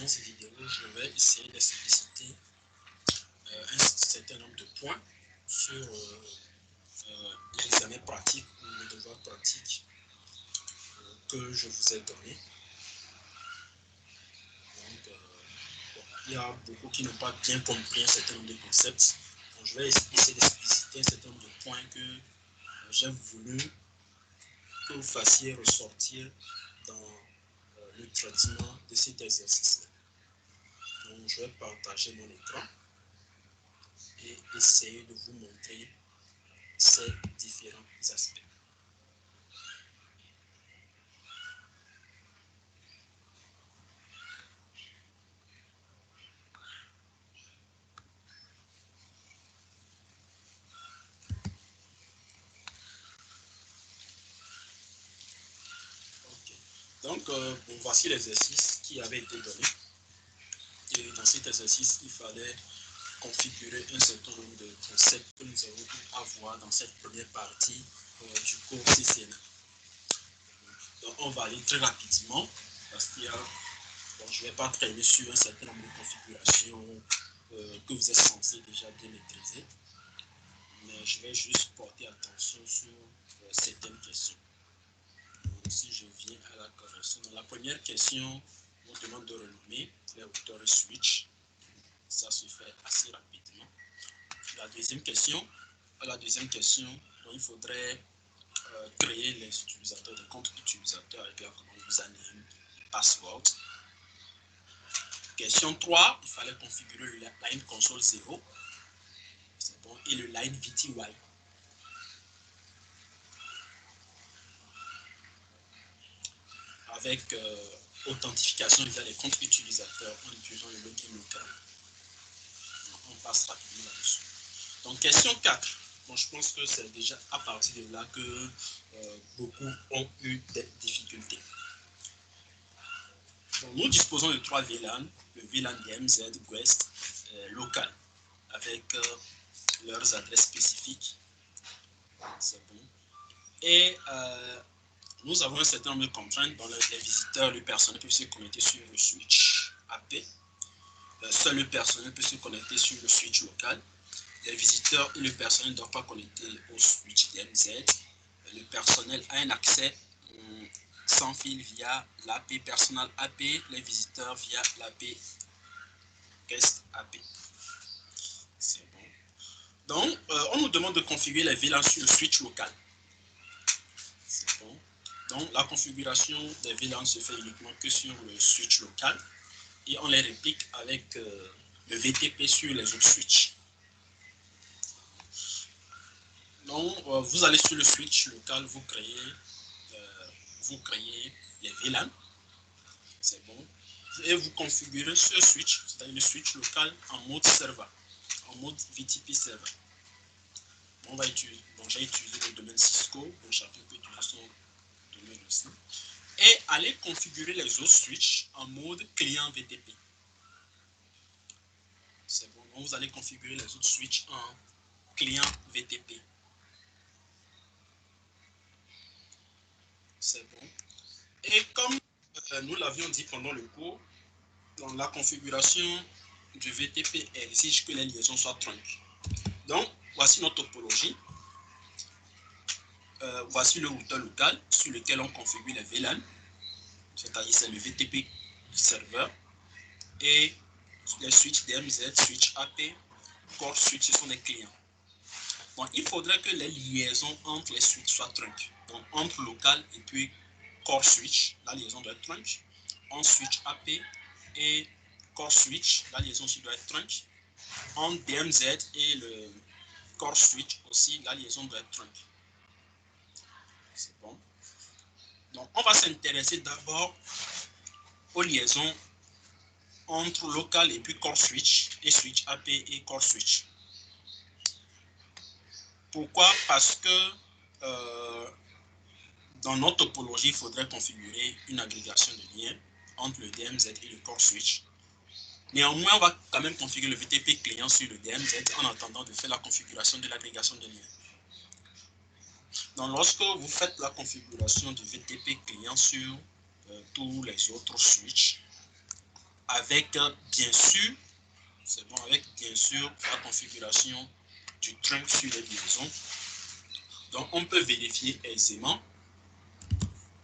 séance vidéo, je vais essayer d'expliciter un certain nombre de points sur l'examen pratique ou le devoir pratique que je vous ai donné. Donc, il y a beaucoup qui n'ont pas bien compris un certain nombre de concepts. Donc, je vais essayer d'expliciter un certain nombre de points que j'ai voulu que vous fassiez ressortir dans le traitement de cet exercice-là. Donc, je vais partager mon écran et essayer de vous montrer ces différents aspects. Okay. Donc, bon, voici l'exercice qui avait été donné. Et dans cet exercice, il fallait configurer un certain nombre de concepts que nous avons pu avoir dans cette première partie du cours CCNA. Donc, on va aller très rapidement parce qu'il y a, bon, je ne vais pas traîner sur un certain nombre de configurations que vous êtes censés déjà bien maîtriser, mais je vais juste porter attention sur certaines questions. Donc, si je viens à la correction, dans la première question, on demande de renommer les routeurs switch. Ça se fait assez rapidement. La deuxième question, donc, il faudrait créer les utilisateurs, des comptes utilisateurs avec la commande username, password. Question 3, il fallait configurer le line console 0. C'est bon, et le line VTY. Avec authentification via les comptes utilisateurs en utilisant le login local. Donc, on passe rapidement là-dessus. Donc, question 4. Bon, je pense que c'est déjà à partir de là que beaucoup ont eu des difficultés. Bon, nous disposons de 3 VLAN, le VLAN DMZ, Guest, local, avec leurs adresses spécifiques. C'est bon. Et nous avons un certain nombre de contraintes dans les visiteurs, le personnel peut se connecter sur le switch AP. Seul le personnel peut se connecter sur le switch local. Les visiteurs et le personnel ne doivent pas connecter au switch DMZ. Le personnel a un accès sans fil via l'AP Personal AP, les visiteurs via l'AP Guest AP. C'est bon. Donc, on nous demande de configurer les VLAN sur le switch local. C'est bon. Donc, la configuration des VLAN se fait uniquement que sur le switch local et on les réplique avec le VTP sur les autres switches. Donc, vous allez sur le switch local, vous créez les VLAN. C'est bon. Et vous configurez ce switch, c'est-à-dire le switch local en mode serveur, en mode VTP serveur. On va utiliser, bon, j'ai utilisé le domaine Cisco, donc chacun peut utiliser son domaine aussi. Et allez configurer les autres switches en mode client VTP. C'est bon. Donc vous allez configurer les autres switches en client VTP. C'est bon. Et comme nous l'avions dit pendant le cours, dans la configuration du VTP exige que les liaisons soient trunk. Donc, voici notre topologie. Voici le routeur local sur lequel on configure les VLAN, c'est-à-dire c'est le VTP serveur, et les switches DMZ, switch AP, core switch, ce sont des clients. Bon, il faudrait que les liaisons entre les switches soient trunk. Donc, entre local et puis core switch, la liaison doit être trunk. En switch AP et core switch, la liaison aussi doit être trunk. En DMZ et le core switch aussi, la liaison doit être trunk. C'est bon. Donc, on va s'intéresser d'abord aux liaisons entre local et puis core switch et switch AP et core switch. Pourquoi? Parce que dans notre topologie, il faudrait configurer une agrégation de liens entre le DMZ et le core switch. Néanmoins, on va quand même configurer le VTP client sur le DMZ en attendant de faire la configuration de l'agrégation de liens. Donc, lorsque vous faites la configuration du VTP client sur tous les autres switches, avec bien sûr, c'est bon, avec bien sûr la configuration du trunk sur les liaisons. Donc on peut vérifier aisément.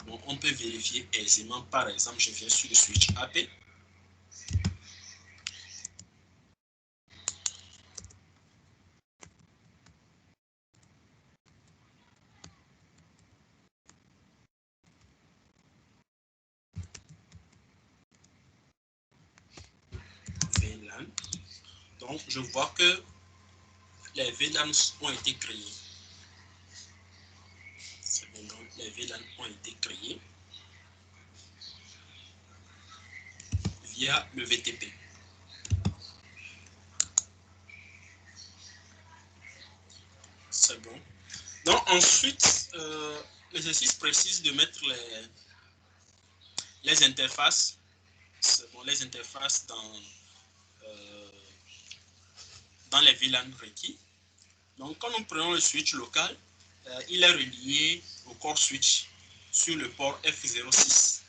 Donc on peut vérifier aisément, par exemple, je viens sur le switch AP. VLAN. Donc je vois que les VLAN ont été créés. Donc les VLAN ont été créés via le VTP. C'est bon. Donc ensuite, l'exercice précise de mettre les interfaces, c'est bon, les interfaces dans les VLAN requis. Donc quand nous prenons le switch local, il est relié au core switch sur le port F06.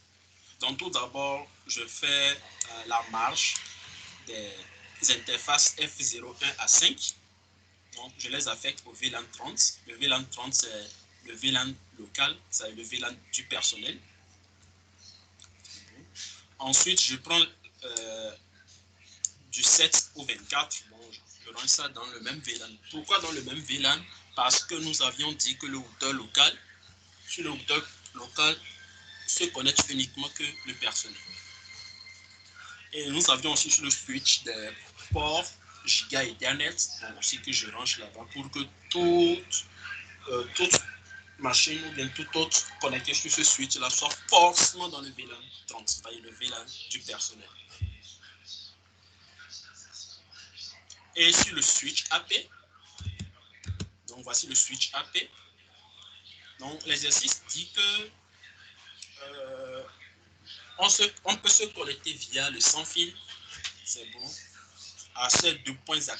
Donc tout d'abord, je fais la marge des interfaces F01 à 5. Donc je les affecte au VLAN 30. Le VLAN 30, c'est le VLAN local, c'est le VLAN du personnel. Ensuite, je prends du 7 au 24. Bon, je range ça dans le même VLAN. Pourquoi dans le même VLAN? Parce que nous avions dit que le routeur local, sur le routeur local, se connecte uniquement que le personnel. Et nous avions aussi sur le switch des ports Giga Ethernet, aussi que je range là-bas pour que toute machine ou bien toute autre connectée sur ce switch-là soit forcément dans le VLAN 30, c'est-à-dire le VLAN du personnel. Et sur le switch AP, donc voici le switch AP. Donc l'exercice dit que on peut se connecter via le sans fil, c'est bon, à ces deux points, à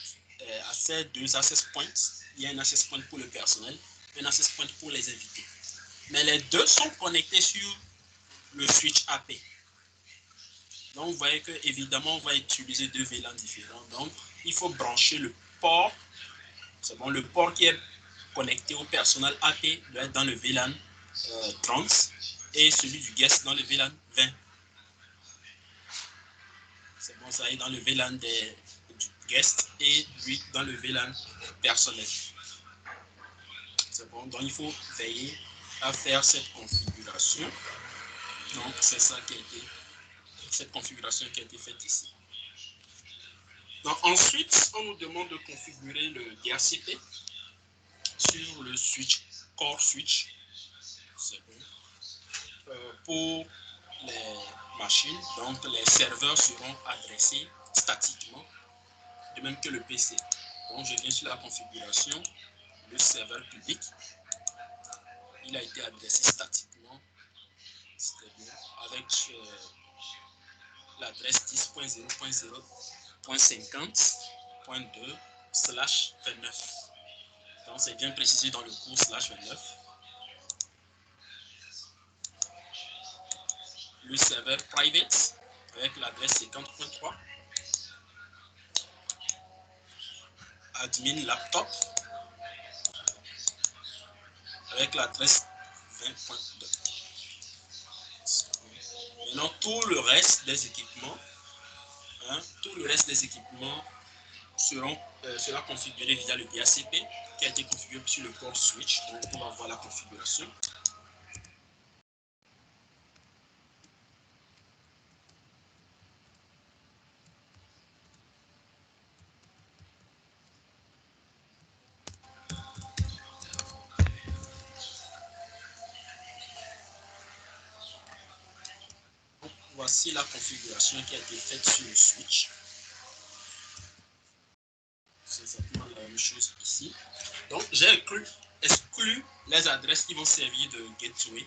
ces deux access points. Il y a un access point pour le personnel, un access point pour les invités. Mais les deux sont connectés sur le switch AP. Donc vous voyez que évidemment on va utiliser deux VLAN différents. Donc il faut brancher le port. C'est bon, le port qui est connecté au personnel AP doit être dans le VLAN 30 et celui du guest dans le VLAN 20. C'est bon, ça est dans le VLAN du guest et lui dans le VLAN personnel. C'est bon, donc il faut veiller à faire cette configuration. Donc c'est ça qui a été, cette configuration qui a été faite ici. Donc ensuite, on nous demande de configurer le DHCP sur le switch core switch. C'est bon. Pour les machines, donc les serveurs seront adressés statiquement, de même que le PC. Donc je viens sur la configuration, le serveur public, il a été adressé statiquement, bon, avec l'adresse 10.0.0.50.2/29. Donc c'est bien précisé dans le cours /29. Le serveur private avec l'adresse 50.3. Admin laptop avec l'adresse 20.2. Maintenant, tout le reste des équipements, sera configuré via le DHCP qui a été configuré sur le core switch. Donc, on va voir la configuration. Donc, voici la configuration qui a été faite sur le switch. C'est exactement la même chose ici. Donc, j'ai exclu les adresses qui vont servir de gateway.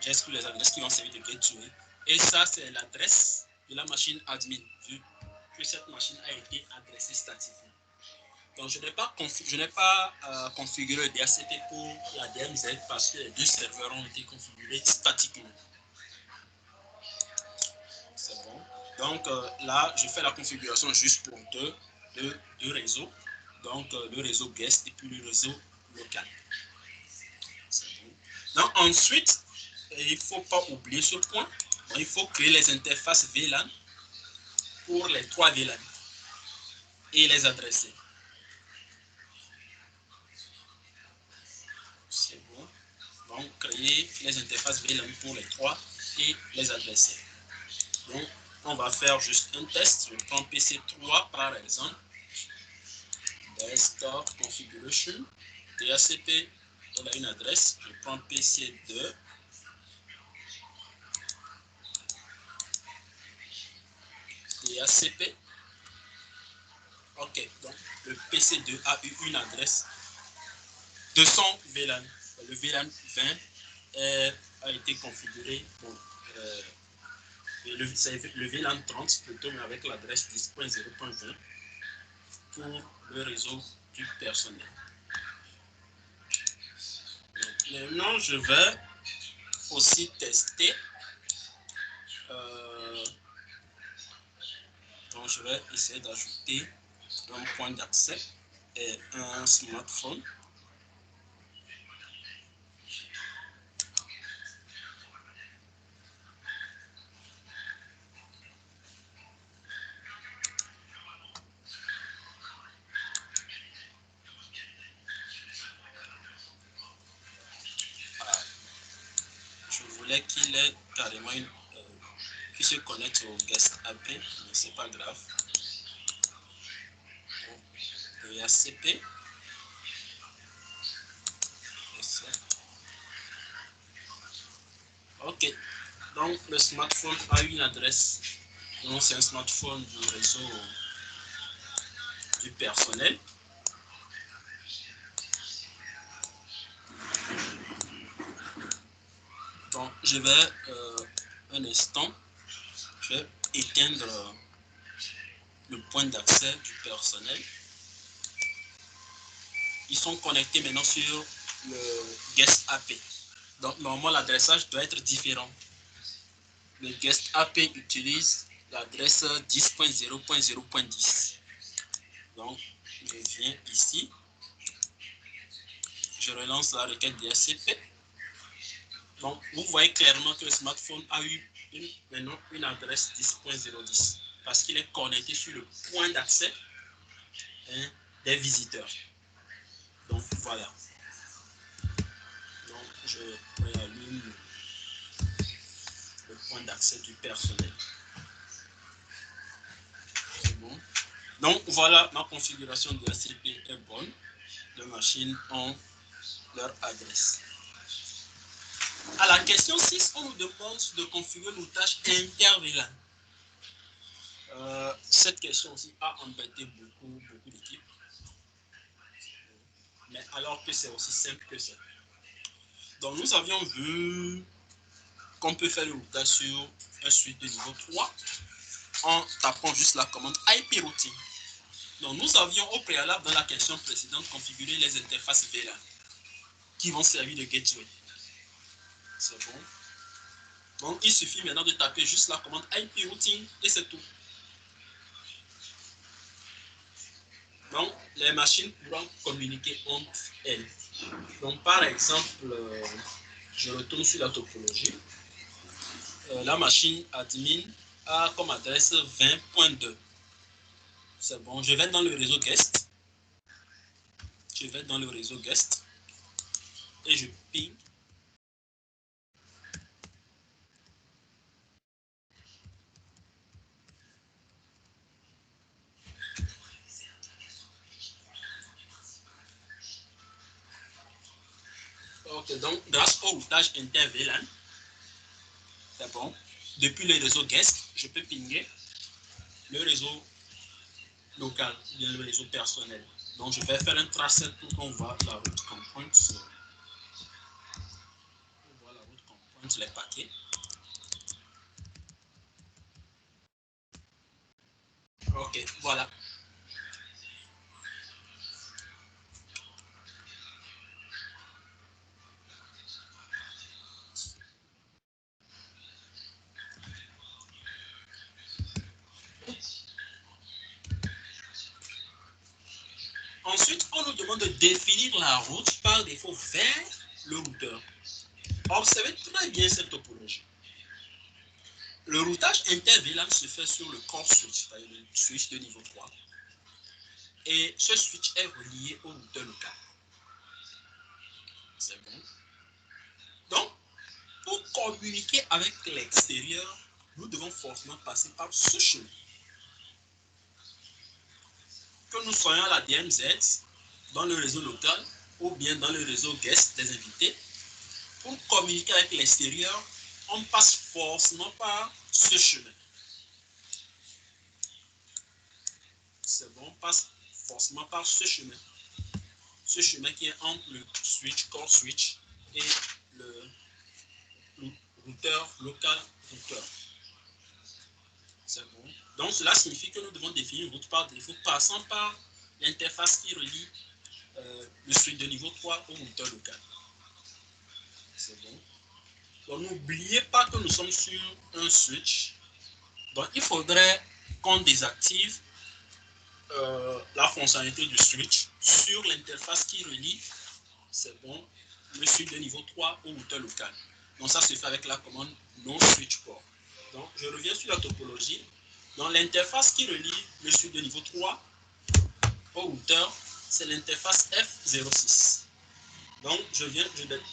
J'ai exclu les adresses qui vont servir de gateway. Et ça, c'est l'adresse de la machine admin, vu que cette machine a été adressée statiquement. Donc, je n'ai pas configuré le DHCP pour la DMZ parce que les deux serveurs ont été configurés statiquement. Donc là, je fais la configuration juste pour deux réseaux. Donc le réseau guest et puis le réseau local. Donc ensuite, il ne faut pas oublier ce point. Donc, il faut créer les interfaces VLAN pour les 3 VLAN et les adresser. C'est bon. Donc créer les interfaces VLAN pour les 3 et les adresser. Donc on va faire juste un test. Je prends PC3 par exemple. Desktop configuration. DHCP, elle a une adresse. Je prends PC2. DHCP. Ok, donc le PC2 a eu une adresse de son VLAN. Le VLAN 20 a été configuré. Bon, le VLAN 30 plutôt, mais avec l'adresse 10.0.20 pour le réseau du personnel. Maintenant, je vais aussi tester. Donc, je vais essayer d'ajouter un point d'accès et un smartphone. Je voulais qu'il ait carrément une qui se connecte au guest AP, mais c'est pas grave. DHCP. Ok, donc le smartphone a une adresse. Donc c'est un smartphone du réseau du personnel. Donc je vais un instant, je vais éteindre le point d'accès du personnel. Ils sont connectés maintenant sur le guest AP. Donc normalement l'adressage doit être différent. Le guest AP utilise l'adresse 10.0.0.10. Donc je viens ici, je relance la requête DHCP. Donc vous voyez clairement que le smartphone a eu maintenant une adresse 10.010 parce qu'il est connecté sur le point d'accès des visiteurs. Donc voilà. Donc je réallume le point d'accès du personnel. C'est bon. Donc voilà, ma configuration de DHCP est bonne. Les machines ont leur adresse. À la question 6, on nous demande de configurer nos tâches inter-VLAN. Cette question aussi a embêté beaucoup d'équipes. Mais alors que c'est aussi simple que ça. Donc nous avions vu qu'on peut faire le routage sur un switch de niveau 3 en tapant juste la commande IP routing. Donc nous avions au préalable dans la question précédente configuré les interfaces VLAN qui vont servir de gateway. C'est bon. Donc il suffit maintenant de taper juste la commande IP routing et c'est tout. Donc les machines pourront communiquer entre elles. Donc par exemple, je retourne sur la topologie. La machine admin a comme adresse 20.2. C'est bon, je vais dans le réseau guest. Je vais dans le réseau guest et je ping. Ok, donc grâce au routage inter-VLAN, c'est bon, depuis le réseau guest, je peux pinguer le réseau local, bien le réseau personnel. Donc je vais faire un tracé pour qu'on voit la route qu'on pointe. On voit la route qu'on pointe les paquets. Ok, voilà. demande de définir la route par défaut vers le routeur. Observez très bien cette topologie. Le routage inter-VLAN se fait sur le core switch, c'est-à-dire le switch de niveau 3. Et ce switch est relié au routeur local. C'est bon. Donc, pour communiquer avec l'extérieur, nous devons forcément passer par ce chemin. Que nous soyons à la DMZ, dans le réseau local, ou bien dans le réseau guest des invités, pour communiquer avec l'extérieur, on passe forcément par ce chemin. C'est bon, on passe forcément par ce chemin. Ce chemin qui est entre le switch, core switch, et le routeur local routeur. C'est bon. Donc cela signifie que nous devons définir une route par défaut passant par l'interface qui relie le switch de niveau 3 au routeur local. C'est bon. Donc n'oubliez pas que nous sommes sur un switch. Donc il faudrait qu'on désactive la fonctionnalité du switch sur l'interface qui relie, c'est bon, le switch de niveau 3 au routeur local. Donc ça se fait avec la commande non switch port. Donc je reviens sur la topologie. Donc l'interface qui relie le switch de niveau 3 au routeur, c'est l'interface F06. Donc je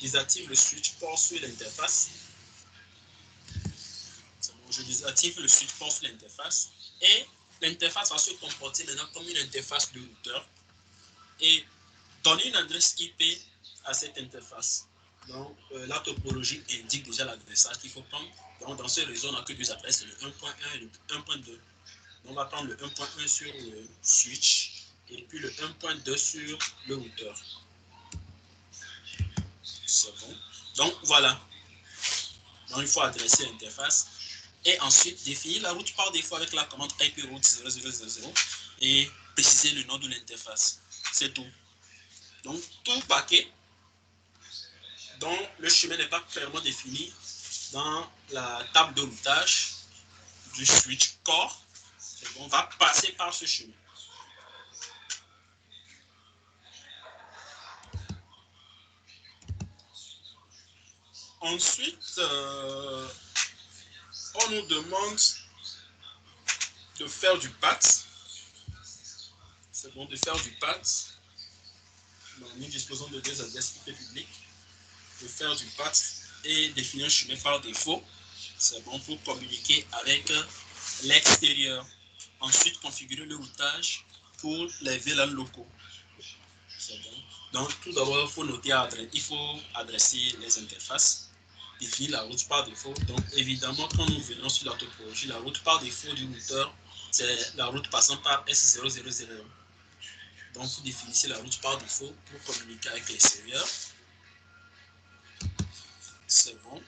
désactive le switch port sur l'interface. Bon, je désactive le switch port sur l'interface et l'interface va se comporter maintenant comme une interface de routeur et donner une adresse IP à cette interface. Donc, la topologie indique déjà l'adressage qu'il faut prendre. Donc, dans ce réseau, on n'a que deux adresses, le 1.1 et le 1.2. On va prendre le 1.1 sur le switch et puis le 1.2 sur le routeur. C'est bon. Donc, voilà. Donc, il faut adresser l'interface. Et ensuite, définir la route par défaut avec la commande IP route 0000 et préciser le nom de l'interface. C'est tout. Donc, tout paquet dont le chemin n'est pas clairement défini dans la table de routage du switch core, on va passer par ce chemin. Ensuite, on nous demande de faire du path. C'est bon de faire du path. Nous disposons de deux adresses IP publiques. De faire du path et définir un chemin par défaut. C'est bon pour communiquer avec l'extérieur. Ensuite, configurer le routage pour les VLAN locaux. C'est bon. Donc, tout d'abord, il faut noter, il faut adresser les interfaces, définir la route par défaut. Donc, évidemment, quand nous venons sur la topologie, la route par défaut du routeur, c'est la route passant par S0001. Donc, vous définissez la route par défaut pour communiquer avec l'extérieur. C'est bon.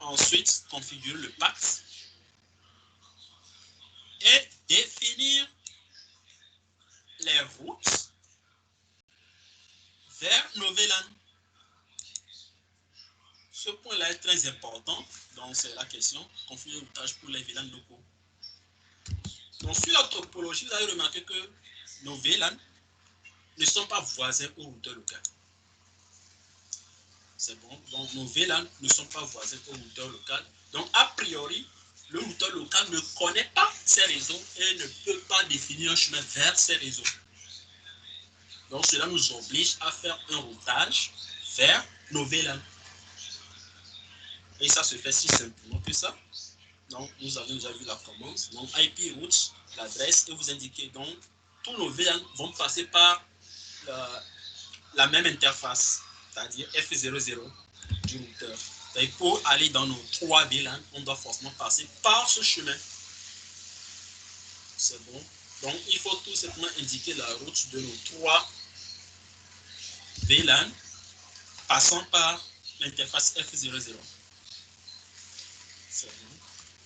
Ensuite, configurer le path et définir les routes vers nos VLAN. Ce point-là est très important, donc c'est la question, configurer le routage pour les VLAN locaux. Donc sur la topologie, vous avez remarqué que nos VLAN ne sont pas voisins au routeur local. C'est bon, donc nos VLAN ne sont pas voisins au routeur local. Donc a priori, le routeur local ne connaît pas ces réseaux et ne peut pas définir un chemin vers ces réseaux. Donc cela nous oblige à faire un routage vers nos VLAN. Et ça se fait si simplement que ça. Donc, nous avons déjà vu la commande. Donc, IP route, l'adresse, et vous indiquez donc, tous nos VLAN vont passer par la même interface, c'est-à-dire F00 du routeur. Et pour aller dans nos 3 VLAN, on doit forcément passer par ce chemin. C'est bon. Donc, il faut tout simplement indiquer la route de nos 3 VLAN passant par l'interface F00. C'est bon.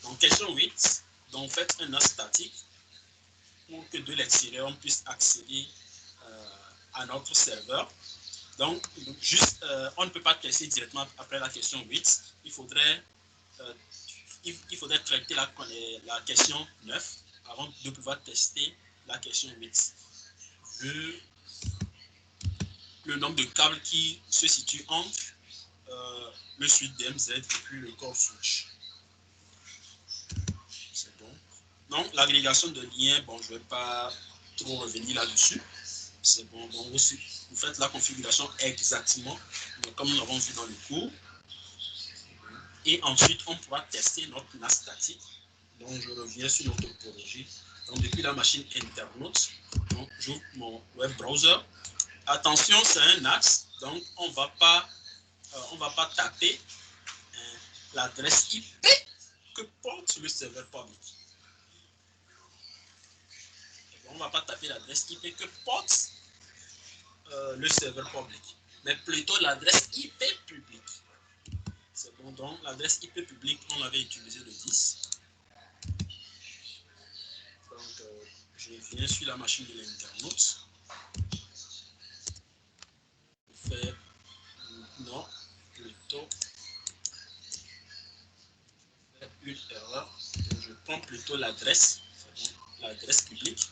Donc, question 8. Donc, faites un NAS statique pour que de l'extérieur, on puisse accéder à notre serveur. Donc, juste, on ne peut pas tester directement après la question 8. Il faudrait traiter la question 9 avant de pouvoir tester la question 8. le nombre de câbles qui se situent entre le suite DMZ et puis le core switch. C'est bon. Donc, l'agrégation de liens, bon, je ne vais pas trop revenir là-dessus. C'est bon. Donc, vous faites la configuration exactement comme nous l'avons vu dans le cours. Et ensuite, on pourra tester notre NAS statique. Donc, je reviens sur notre topologie. Donc, depuis la machine internaute, j'ouvre mon web browser. Attention, c'est un axe. Donc, on ne va pas taper l'adresse IP que porte le serveur public. On ne va pas taper l'adresse IP que porte le serveur public, mais plutôt l'adresse IP publique. C'est bon, donc l'adresse IP publique, on avait utilisé le 10. Donc, je viens sur la machine de l'internaute. Je fais non, plutôt une erreur. Donc, je prends plutôt l'adresse, l'adresse publique.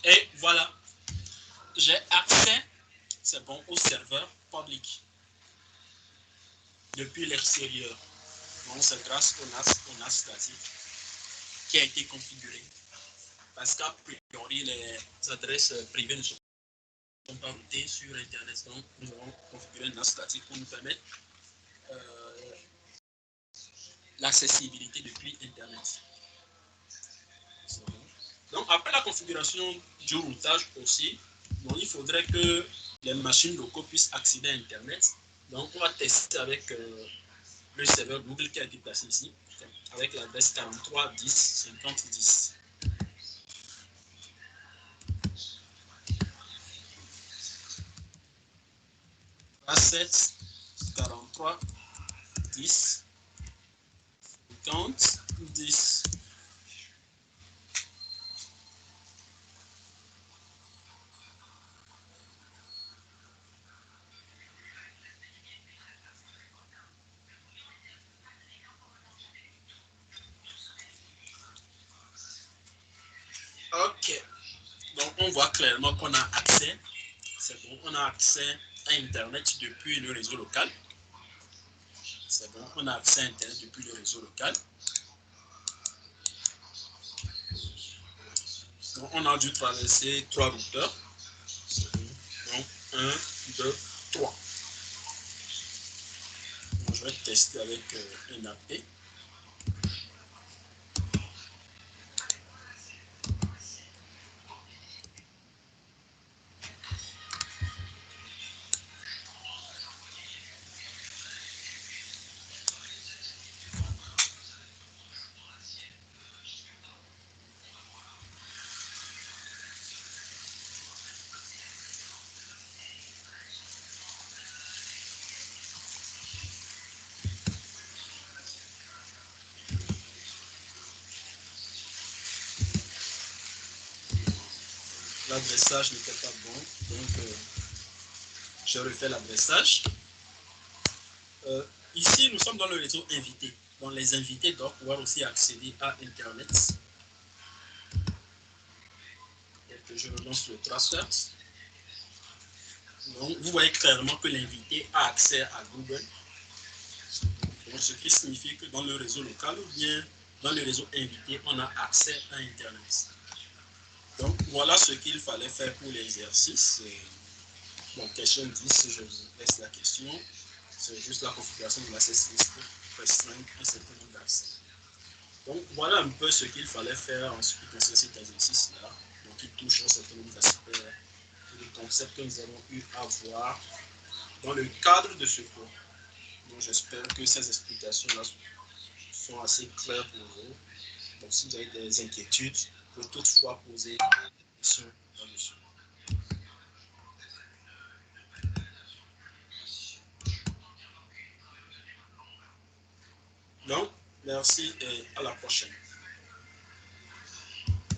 Et voilà, j'ai accès, c'est bon, au serveur public depuis l'extérieur. Donc, c'est grâce au NAS statique qui a été configuré. Parce qu'a priori, les adresses privées ne sont pas routées sur Internet. Donc, nous avons configuré un NAS statique pour nous permettre l'accessibilité depuis Internet. Donc, après la configuration du routage aussi, bon, il faudrait que les machines locaux puissent accéder à Internet. Donc, on va tester avec le serveur Google qui a été placé ici, avec l'adresse 43105010. 7 43 10 50 10. Ok, donc on voit clairement qu'on a accès, c'est bon, on a accès à Internet depuis le réseau local. C'est bon, on a accès à Internet depuis le réseau local. Donc on a dû traverser 3 routeurs. Donc 1, 2, 3. Donc, je vais tester avec un AP. L'adressage n'était pas bon, donc je refais l'adressage. Ici, nous sommes dans le réseau invité. Donc, les invités doivent pouvoir aussi accéder à Internet. Donc, je relance le transfert. Donc, vous voyez clairement que l'invité a accès à Google. Donc, ce qui signifie que dans le réseau local ou bien dans le réseau invité, on a accès à Internet. Donc, voilà ce qu'il fallait faire pour l'exercice. Bon, question 10, je vous laisse la question. C'est juste la configuration de l'access list pour restreindre un certain nombre d'accès. Donc, voilà un peu ce qu'il fallait faire en ce qui concerne cet exercice-là. Donc, il touche un certain nombre d'aspects et de concepts que nous avons eu à voir dans le cadre de ce cours. Donc, j'espère que ces explications-là sont assez claires pour vous. Donc, si vous avez des inquiétudes, vous pouvez toutefois poser des questions là-dessus. Donc, merci et à la prochaine.